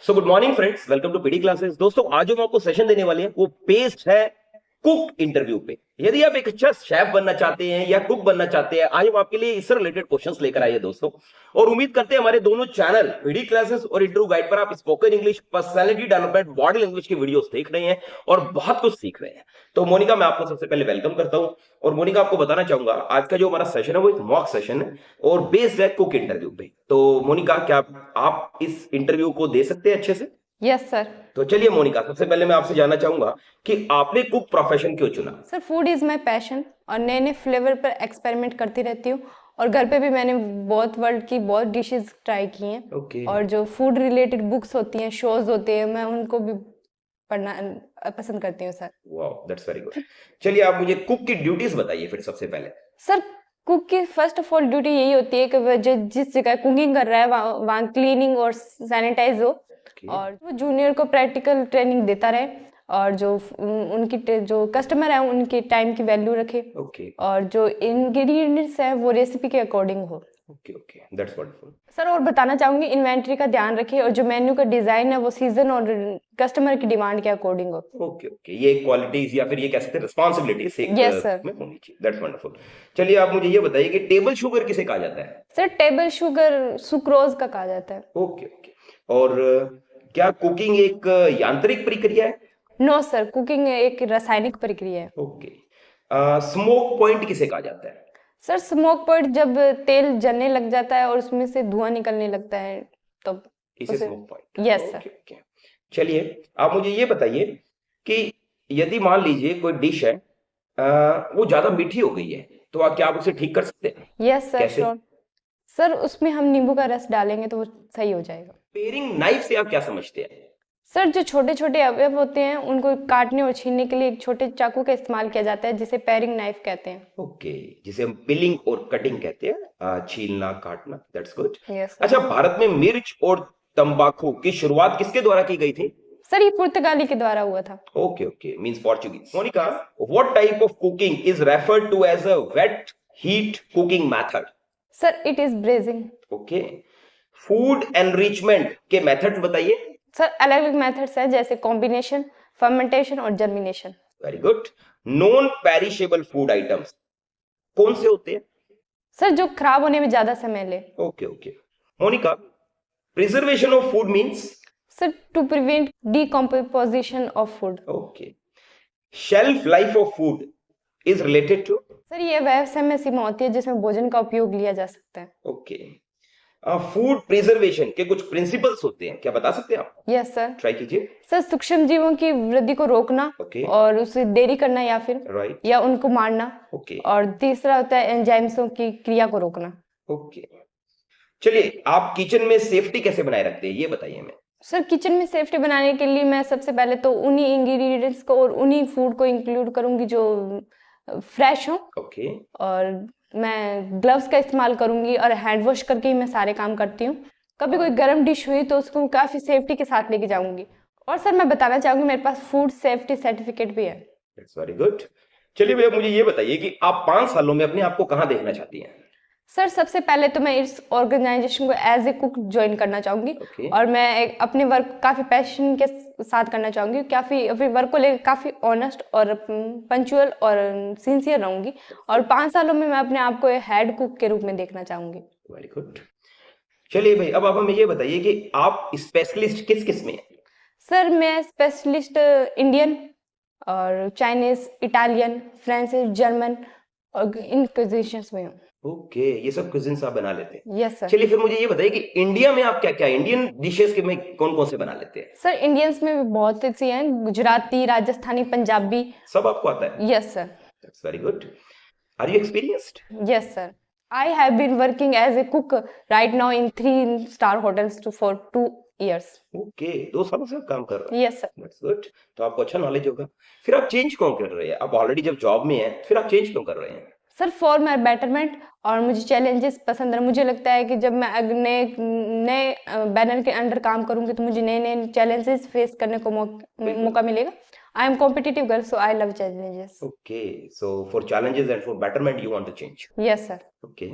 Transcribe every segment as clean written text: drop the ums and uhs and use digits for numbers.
So good morning friends, welcome to PD classes. दोस्तों आज जो हम आपको सेशन देने वाले हैं वो बेस्ड है कुक इंटरव्यू पे। यदि आप एक अच्छा शेफ बनना चाहते हैं या कुक बनना चाहते हैं, आज हम आपके लिए इससे रिलेटेड क्वेश्चंस लेकर आए हैं दोस्तों। और उम्मीद करते हैं हमारे दोनों चैनल पीडी क्लासेस और इंटरव्यू गाइड पर आप spoken English, personality development, body language की वीडियोस देख रहे हैं और बहुत कुछ सीख रहे हैं। तो मोनिका, मैं आपको सबसे पहले वेलकम करता हूं। और मोनिका, आपको बताना चाहूंगा आज का जो हमारा सेशन है वो एक मॉक सेशन है और बेस्ड है कुक इंटरव्यू पे। तो मोनिका, क्या आप इस इंटरव्यू को दे सकते हैं अच्छे से? Yes sir. तो चलिए मोनिका, सबसे पहले मैं आपसे जानना चाहूंगा कि आपने कुक प्रोफेशन क्यों चुना? Sir food is my passion और नए नए फ्लेवर पर एक्सपेरिमेंट करती रहती हूँ और घर पे भी मैंने बहुत वर्ल्ड की बहुत डिशेस ट्राई की हैं। ओके। और जो फूड रिलेटेड बुक्स होती हैं, शोज होते हैं, मैं उनको भी पढ़ना पसंद करती हूँ sir. Wow, that's very good. चलिए आप मुझे कुक की ड्यूटीज बताइए फिर सबसे पहले। सर कुक की फर्स्ट ऑफ ऑल ड्यूटी यही होती है कि वह जिस जगह कुकिंग कर रहा है वहाँ क्लीनिंग और सैनिटाइज हो ओके। और वो जूनियर को प्रैक्टिकल ट्रेनिंग देता रहे और जो जो कस्टमर है उनके टाइम की वैल्यू रखे ओके। और जो इंग्रेडिएंट्स है वो रेसिपी के अकॉर्डिंग हो। Okay. Okay, that's wonderful. Sir और बताना चाहूंगी इन्वेंट्री का ध्यान रखे और जो मेन्यू का डिजाइन है वो सीजन और कस्टमर की डिमांड के अकॉर्डिंग हो। ओके। ओके, ये क्वालिटीज या फिर ये कह सकते हैं रिस्पांसिबिलिटीज एक यस सर। में होनी चाहिए। That's wonderful. चलिए आप मुझे ये बताइए कि टेबल शुगर किसे कहा जाता है? सर टेबल शुगर सुक्रोज का कहा जाता है। ओके। ओके। और क्या कुकिंग एक यांत्रिक प्रक्रिया है? नो सर, कुकिंग एक रासायनिक प्रक्रिया है। ओके। स्मोक पॉइंट किसे कहा जाता है? सर स्मोक पॉइंट जब तेल जलने लग जाता है और उसमें से धुआं निकलने लगता है तब इसे उसे। Smoke point. Yes sir. Okay. Okay. चलिए आप मुझे ये बताइए कि यदि मान लीजिए कोई डिश है, वो ज्यादा मीठी हो गई है, तो क्या आप उसे ठीक कर सकते हैं? यस सर, कैसे? श्योर। सर उसमें हम नींबू का रस डालेंगे तो वो सही हो जाएगा। पेयरिंग नाइफ से आप क्या समझते हैं? सर जो छोटे छोटे अवयव होते हैं उनको काटने और छीलने के लिए एक छोटे चाकू का इस्तेमाल किया जाता है जिसे पेयरिंग नाइफ कहते हैं। ओके, जिसे हम पिलिंग और कटिंग कहते हैं, छीलना काटना। That's good. यस अच्छा, सर। भारत में मिर्च और तंबाकू की शुरुआत किसके द्वारा की गई थी? सर ये पुर्तगाली के द्वारा हुआ था। Okay. Okay, means Portuguese. Monica, what type of cooking is referred to as a wet heat cooking method? Sir it is braising. Okay. Food enrichment के मेथड्स बताइए। सर अलग अलग मेथड्स है जैसे कॉम्बिनेशन, फर्मेंटेशन और germination. Very good. Non perishable food items कौन से होते हैं? सर जो खराब होने में ज्यादा समय ले। Okay. Okay. Monica, preservation of food means? Sir to prevent decomposition of food. Okay. Shelf life of food is related to? Sir ये वह समय सीमा होती है जिसमें भोजन का उपयोग लिया जा सकता है। ओके। फूड प्रिजर्वेशन के कुछ प्रिंसिपल्स होते हैं, क्या बता सकते हैं आप? Yes sir. ट्राई कीजिए। सर सूक्ष्म जीवों की वृद्धि को रोकना ओके। और उसे देरी करना या फिर राइट। या उनको मारना। ओके। और तीसरा होता है एंजाइम्सों की क्रिया को रोकना। ओके। चलिए, आप किचन में सेफ्टी कैसे बनाए रखते हैं ये बताइए हमें। सर किचन में सेफ्टी बनाने के लिए मैं सबसे पहले तो उन्हीं इंग्रेडिएंट्स को और उन्हीं फूड को इंक्लूड करूंगी जो फ्रेश हो। ओके। और मैं ग्लव्स का इस्तेमाल करूंगी और हैंड वॉश करके ही मैं सारे काम करती हूँ। कभी कोई गर्म डिश हुई तो उसको काफी सेफ्टी के साथ लेके जाऊंगी। और सर मैं बताना चाहूंगी मेरे पास फूड सेफ्टी सर्टिफिकेट भी है। That's very good. चलिए भैया, मुझे ये बताइए कि आप 5 सालों में अपने आप को कहाँ देखना चाहती हैं? सर सबसे पहले तो मैं इस ऑर्गेनाइजेशन को एज ए कुक ज्वाइन करना चाहूंगी। ओके। और मैं अपने वर्क काफी पैशन के साथ करना चाहूंगी, काफी अपने वर्क को लेकर काफी ऑनेस्ट और पंचुअल और सिंसियर रहूंगी। और 5 सालों में मैं अपने आप को हेड कुक के रूप में देखना चाहूंगी। Very good. चलिए भाई, अब आप हमें ये बताइए कि आप स्पेशलिस्ट किस किस में हैं? सर मैं स्पेशलिस्ट इंडियन और चाइनीज, इटालियन, फ्रांसीसी, जर्मन और इन क्विजिशंस में हूँ। ओके, ये सब कुजिन्स आप बना लेते हैं। Yes sir. चलिए फिर मुझे ये बताइए कि इंडिया में आप क्या क्या इंडियन डिशेस के में कौन कौन से बना लेते हैं? सर इंडियंस में भी बहुत सी हैं, गुजराती, राजस्थानी, पंजाबी। सब आपको आता है? Yes sir. That's very good. Are you experienced? Yes, sir. I have been working as a cook right now in 3-star hotels for 2 years. Okay, 2 सालों से आप काम कर रहे हैं। Yes, sir. That's good. तो आपको अच्छा नॉलेज होगा। फिर आप चेंज क्यों कर रहे हैं? आप ऑलरेडी जब जॉब में हैं, फिर आप चेंज क्यों कर रहे हैं? सर फॉर माई बेटरमेंट और मुझे चैलेंजेस पसंद है। मुझे लगता है कि जब मैं नए नए बैनर के अंडर काम करूंगी तो मुझे नए नए चैलेंजेस फेस करने को मौका मिलेगा। I am competitive girl so I love challenges. Okay, so for challenges and for betterment you want to change. Yes sir. Okay.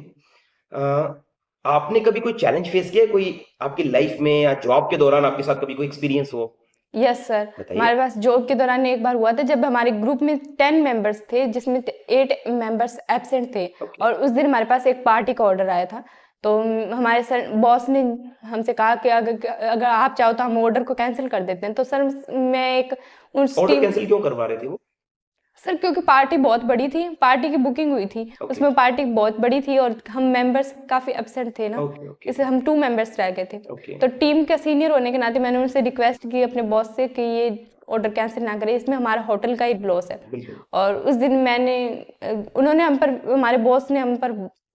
आपने कभी कोई चैलेंज फेस किया है, कोई आपकी लाइफ में या जॉब के दौरान आपके साथ कभी कोई एक्सपीरियंस हो? यस सर, बताइए। हमारे पास जॉब के दौरान एक बार हुआ था जब हमारे ग्रुप में 10 मेंबर्स थे जिसमें 8 मेंबर्स एब्सेंट थे ओके। और उस दिन हमारे पास एक पार्टी का ऑर्डर आया था। तो हमारे सर बॉस ने हमसे कहा कि अगर आप चाहो तो हम ऑर्डर को कैंसिल कर देते हैं। तो सर मैं एक उस ऑर्डर टीम कैंसिल क्यों करवा रहे थे वो? सर क्योंकि पार्टी बहुत बड़ी थी, पार्टी की बुकिंग हुई थी, ओके। उसमें पार्टी बहुत बड़ी थी और हम मेंबर्स काफी एब्सेंट थे ना, ओके ओके इसलिए हम 2 मेंबर्स रह गए थे। ओके। तो टीम का सीनियर होने के नाते मैंने उनसे रिक्वेस्ट की अपने बॉस से कि ये ऑर्डर कैंसिल ना करें, इसमें हमारा होटल का ही लॉस है। बिल्कुल। और उस दिन उन्होंने हम पर, हमारे बॉस ने हम पर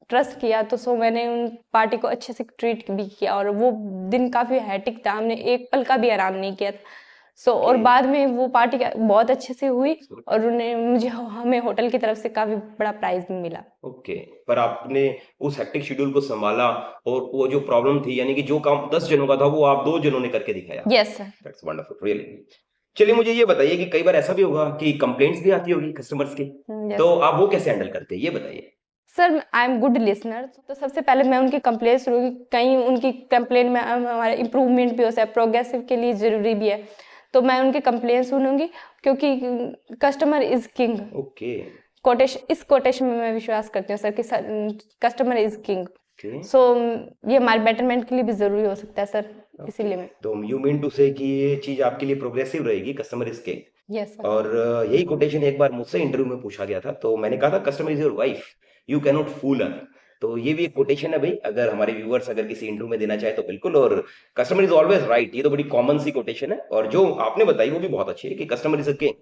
ट्रस्ट किया, तो सो मैंने उन पार्टी को अच्छे से ट्रीट भी किया और वो दिन काफी हैट्रिक था, हमने एक पल का भी आराम नहीं किया था। और बाद में वो पार्टी बहुत अच्छे से हुई और हमें होटल की तरफ से काफी बड़ा प्राइज भी मिला। ओके। पर आपने उस हेक्टिक शेड्यूल को संभाला और वो जो प्रॉब्लम थी, यानी कि जो काम 10 जनों का था वो आप 2 जनों ने करके दिखाया। Yes sir. That's wonderful, really. चलिए मुझे ये बताइए कि कई बार ऐसा भी होगा कि कंप्लेंट्स भी आती होगी कस्टमर्स की, तो आप वो कैसे हैंडल करते हैं, ये बताइए। Sir I am good listener, तो सबसे पहले मैं उनकी कंप्लेंट सुनूंगी, कहीं उनकी कंप्लेंट में हमारा इम्प्रूवमेंट भी हो सकता है, प्रोग्रेसिव के लिए जरूरी भी है, तो मैं उनकी कंप्लेंट सुनूंगी क्योंकि कस्टमर इज किंग। ओके। इस कोटेशन में मैं विश्वास करती हूँ सर कि कस्टमर इज किंग। ओके। सो ये हमारे बेटरमेंट के लिए भी जरूरी हो सकता है सर, इसीलिए मैं। तो यू मीन टू से कि ये चीज आपके लिए प्रोग्रेसिव रहेगी, customer is king. Yes sir. और यही कोटेशन एक बार मुझसे इंटरव्यू में पूछा गया था, तो मैंने कहा था customer is your wife, you can not fool her. तो ये भी एक कोटेशन है भाई, अगर हमारे व्यूअर्स अगर किसी इंटरव्यू में देना चाहे तो बिल्कुल। और कस्टमर इज ऑलवेज राइट, ये तो बड़ी कॉमन सी कोटेशन है, और जो आपने बताई वो भी बहुत अच्छी है कि customer is a king.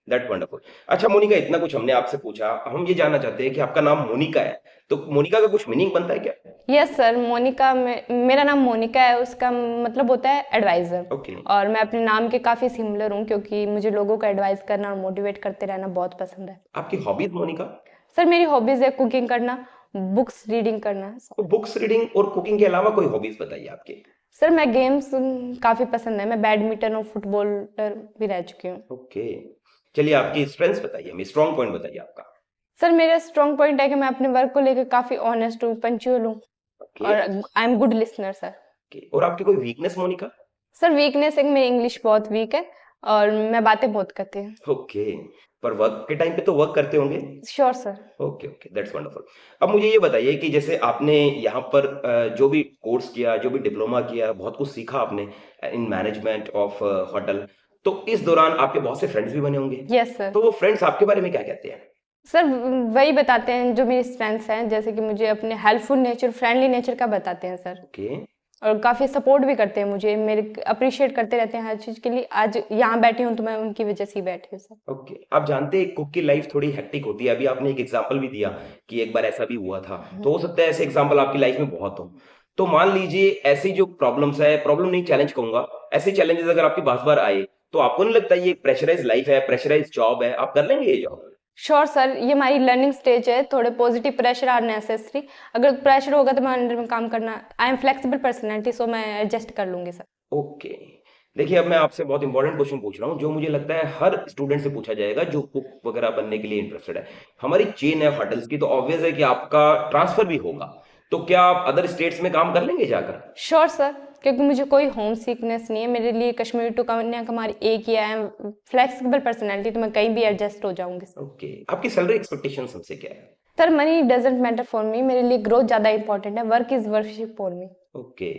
That wonderful. अच्छा मोनिका, इतना कुछ हमने आपसे पूछा, हम ये जानना चाहते हैं कि आपका नाम मोनिका है, तो मोनिका का कुछ मीनिंग बनता है क्या? यस सर, मोनिका मेरा नाम मोनिका है, उसका मतलब होता है एडवाइजर। ओके। और मैं अपने नाम के काफी सिमिलर हूँ क्योंकि मुझे लोगों को एडवाइस करना और मोटिवेट करते रहना बहुत पसंद है। आपकी हॉबीज मोनिका? सर मेरी हॉबीज है कुकिंग करना, बुक्स रीडिंग करना। तो बुक्स रीडिंग और कुकिंग के अलावा कोई हॉबीज बताइए आपके। सर मैं गेम्स काफी पसंद है, मैं बैडमिंटन और फुटबॉलर भी रह चुकी हूँ। ओके। चलिए आपकी स्ट्रेंथ्स बताइए, हमें स्ट्रॉन्ग पॉइंट बताइए आपका। सर मेरा स्ट्रॉन्ग पॉइंट है कि मैं अपने वर्क को लेकर काफी ऑनेस्ट हूँ, पंक्चुअल हूँ ओके। और I am good listener sir. Okay. और आपकी कोई वीकनेस मोनिका? सर वीकनेस है कि मेरी इंग्लिश बहुत वीक है और मैं बातें बहुत करती हूँ। ओके। पर वर्क के टाइम पे तो वर्क करते होंगे? Sure sir. Okay okay, that's wonderful. अब मुझे ये बताइए कि जैसे आपने यहाँ पर जो भी कोर्स किया, जो भी डिप्लोमा किया, बहुत कुछ सीखा आपने इन मैनेजमेंट ऑफ होटल, तो इस दौरान आपके बहुत से फ्रेंड्स भी बने होंगे। Yes sir. तो वो फ्रेंड्स आपके बारे में क्या कहते हैं? सर वही बताते हैं जो मेरी स्ट्रेंथ्स हैं, जैसे कि मुझे अपने हेल्पफुल नेचर, फ्रेंडली नेचर का बताते हैं सर। ओके। और काफी सपोर्ट भी करते हैं मुझे, मेरे अप्रिशिएट करते रहते हैं हर चीज के लिए। आज यहाँ बैठी हूँ तो मैं उनकी वजह से ही बैठी हूँ सर। ओके। आप जानते हैं कुक की लाइफ थोड़ी हेक्टिक होती है, अभी आपने एक एग्जांपल भी दिया कि एक बार ऐसा भी हुआ था, तो हो सकता है ऐसे एग्जांपल आपकी लाइफ में बहुत हो। तो मान लीजिए ऐसी जो प्रॉब्लम्स है, प्रॉब्लम नहीं चैलेंज कहूंगा, ऐसे चैलेंजेस अगर आपकी बार आए, तो आपको नहीं लगता ये एक प्रेशराइज लाइफ है, प्रेशराइज जॉब है, आप कर लेंगे ये जॉब? श्योर सर, ये हमारी लर्निंग स्टेज है, थोड़े पॉजिटिव प्रेशर आर नेसेसरी। अगर प्रेशर होगा तो मैं अंडर में काम करना, आई एम फ्लेक्सिबल पर्सनैलिटी, सो मैं एडजस्ट कर लूंगी सर। ओके। देखिए अब मैं आपसे बहुत इंपॉर्टेंट क्वेश्चन पूछ रहा हूँ, जो मुझे लगता है हर स्टूडेंट से पूछा जाएगा जो कुक वगैरह बनने के लिए इंटरेस्टेड है। हमारी चेन है होटल्स की, तो ऑब्वियस है कि आपका ट्रांसफर भी होगा, तो क्या आप अदर स्टेट्स में काम कर लेंगे जाकर? श्योर सर, क्योंकि मुझे कोई होम सिकनेस नहीं है, मेरे लिए कश्मीर टू कन्याकुमारी एक ही है। फ्लेक्सिबल पर्सनैलिटी, तो मैं कहीं भी एडजस्ट हो जाऊंगी सर। ओके। आपकी सैलरी एक्सपेक्टेशन हमसे क्या है? Sir money doesn't matter for me, मेरे लिए ग्रोथ ज्यादा इंपॉर्टेंट है, work is worship for me. Okay.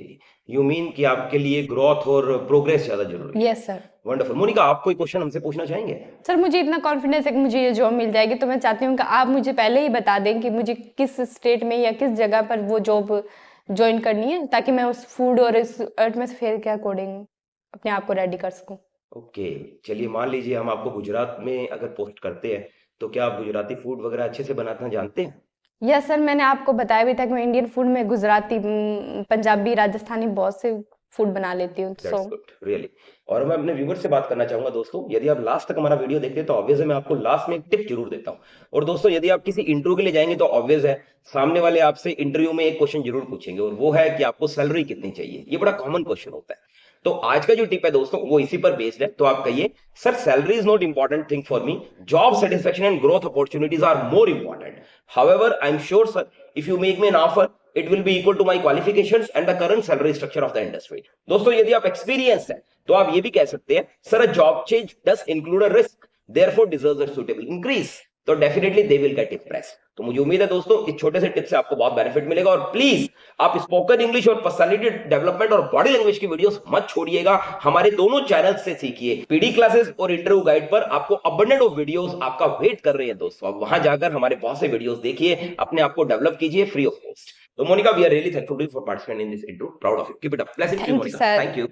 You mean कि आपके लिए ग्रोथ और प्रोग्रेस ज्यादा जरूरी है। Yes sir. वंडरफुल। मोनिका, आप कोई क्वेश्चन हमसे पूछना चाहेंगे? सर मुझे इतना कॉन्फिडेंस है कि मुझे ये जॉब मिल जाएगी, तो मैं चाहती हूँ कि आप मुझे पहले ही बता दें कि मुझे किस स्टेट में या किस जगह पर वो जॉब ज्वाइन करनी है, ताकि मैं उस फूड और इस एटमॉस्फेयर के अकॉर्डिंग अपने आप को रेडी कर सकूं। ओके। चलिए मान लीजिए हम आपको गुजरात में अगर पोस्ट करते हैं, तो क्या आप गुजराती फूड वगैरह अच्छे से बनाना जानते हैं? यस सर, मैंने आपको बताया भी था कि मैं इंडियन फूड में गुजराती, पंजाबी, राजस्थानी बहुत से फूड बना लेती हूँ। That's good, really. और मैं अपने व्यूअर से बात करना चाहूंगा दोस्तों, यदि आप लास्ट तक हमारा वीडियो देखते हैं तो ऑब्वियस है मैं आपको लास्ट में एक टिप जरूर देता हूं। और दोस्तों यदि आप किसी इंटरव्यू के लिए जाएंगे तो ऑब्वियस है सामने वाले आपसे इंटरव्यू में एक क्वेश्चन जरूर पूछेंगे, और वो है कि आपको सैलरी कितनी चाहिए। ये बड़ा कॉमन क्वेश्चन होता है। तो आज का जो टिप है दोस्तों वो इसी पर बेस्ड है। तो आप कहिए, sir salary is not important thing for me, job satisfaction and growth opportunities are more important. However I am sure sir, if you make me an offer it will be equal to my qualifications and the current salary structure of the industry. दोस्तों यदि आप experienced हैं तो आप ये भी कह सकते हैं sir a job change does include a risk therefore deserves a suitable increase. तो definitely they will get impressed. तो मुझे उम्मीद है दोस्तों इस छोटे से टिप से आपको बहुत बेनिफिट मिलेगा। और प्लीज आप स्पोकन इंग्लिश और पर्सनालिटी डेवलपमेंट और बॉडी लैंग्वेज की वीडियोस मत छोड़िएगा, हमारे दोनों चैनल से सीखिए। पीडी क्लासेस और इंटरव्यू गाइड पर आपको अबंडेंट ऑफ वीडियोस आपका वेट कर रहे हैं दोस्तों। आप वहां जाकर हमारे बहुत से वीडियोस देखिए, अपने आप को डेवलप कीजिए फ्री ऑफ कॉस्ट। तो Monica, we are really thankful for participating in this interview, proud of you, keep it up, blessings to you Monica, thank you.